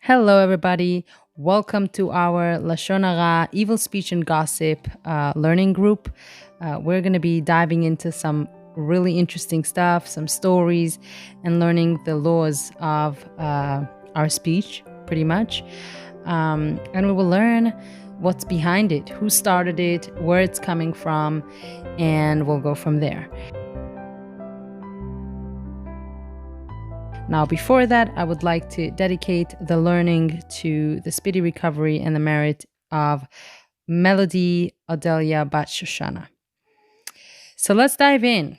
Hello, everybody. Welcome to our Lashon Harah, Evil Speech and Gossip learning group. We're going to be diving into some really interesting stuff, some stories, and learning the laws of our speech, pretty much. And we will learn what's behind it, who started it, where it's coming from, and we'll go from there. Now, before that, I would like to dedicate the learning to the speedy recovery and the merit of Melody Odelia Bat Shoshana. So let's dive in.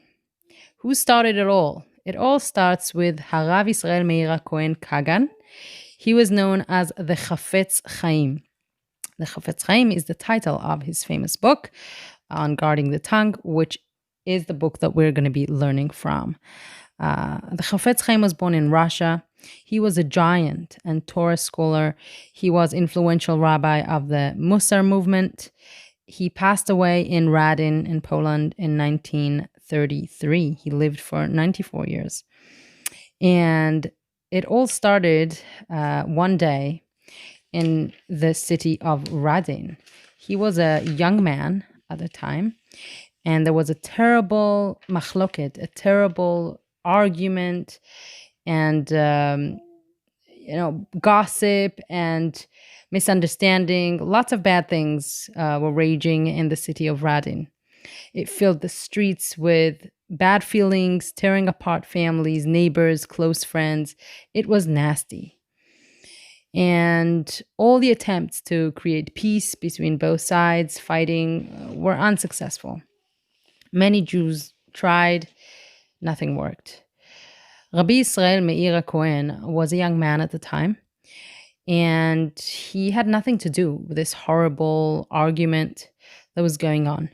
Who started it all? It all starts with Harav Israel Meir Cohen Kagan. He was known as the Chafetz Chaim. The Chafetz Chaim is the title of his famous book on guarding the tongue, which is the book that we're going to be learning from. The Chafetz Chaim was born in Russia. He was a giant and Torah scholar. He was influential rabbi of the Musar movement. He passed away in Radin in Poland in 1933. He lived for 94 years. And it all started one day in the city of Radin. He was a young man at the time, and there was a terrible machloket, a terrible argument and gossip and misunderstanding. Lots of bad things were raging in the city of Radin. It filled the streets with bad feelings, tearing apart families, neighbors, close friends. It was nasty. And all the attempts to create peace between both sides fighting were unsuccessful. Many Jews tried. Nothing worked. Rabbi Israel Meir Cohen was a young man at the time, and he had nothing to do with this horrible argument that was going on.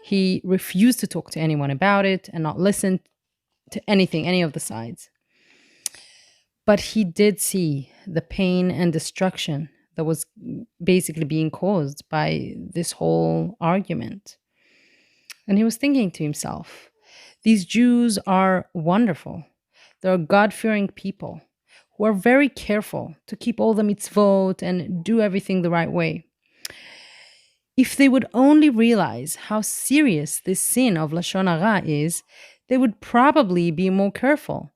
He refused to talk to anyone about it and not listen to anything, any of the sides. But he did see the pain and destruction that was basically being caused by this whole argument. And he was thinking to himself, these Jews are wonderful. They're God-fearing people who are very careful to keep all the mitzvot and do everything the right way. If they would only realize how serious this sin of Lashon Harah is, they would probably be more careful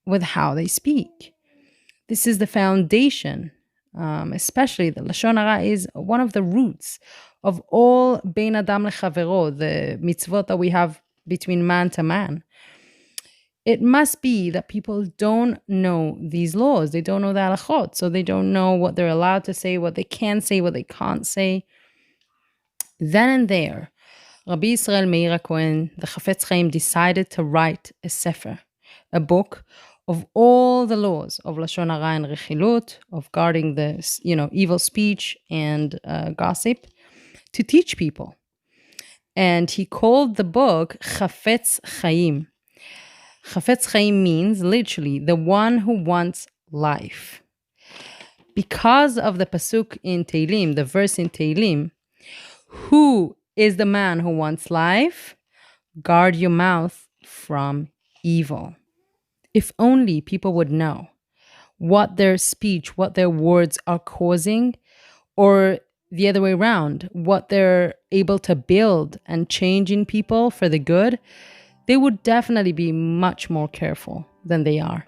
with how they speak. This is the foundation, especially the Lashon Harah is one of the roots of all Bein Adam Lechavero, the mitzvot that we have between man to man. It must be that people don't know these laws. They don't know the halachot, so they don't know what they're allowed to say, what they can say, what they can't say. Then and there, Rabbi Israel Meir Cohen, the Chafetz Chaim, decided to write a sefer, a book of all the laws of Lashon Harah and Rechilut, of guarding the evil speech and gossip, to teach people. And he called the book Chafetz Chaim. Chafetz Chaim means literally the one who wants life. Because of the pasuk in Tehillim, the verse in Tehillim, who is the man who wants life? Guard your mouth from evil. If only people would know what their speech, what their words are causing, or the other way around, what they're able to build and change in people for the good, they would definitely be much more careful than they are.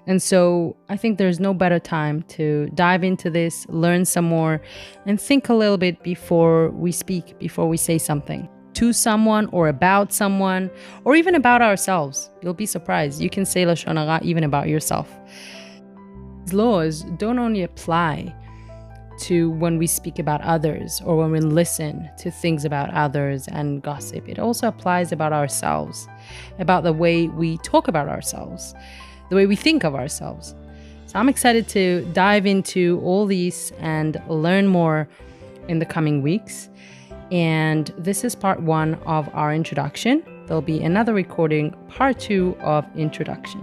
And so I think there's no better time to dive into this, learn some more, and think a little bit before we speak, before we say something to someone or about someone, or even about ourselves. You'll be surprised. You can say Lashon Harah even about yourself. These laws don't only apply to when we speak about others or when we listen to things about others and gossip. It also applies about ourselves, about the way we talk about ourselves, the way we think of ourselves. So I'm excited to dive into all these and learn more in the coming weeks. And this is part 1 of our introduction. There'll be another recording, part 2 of introduction.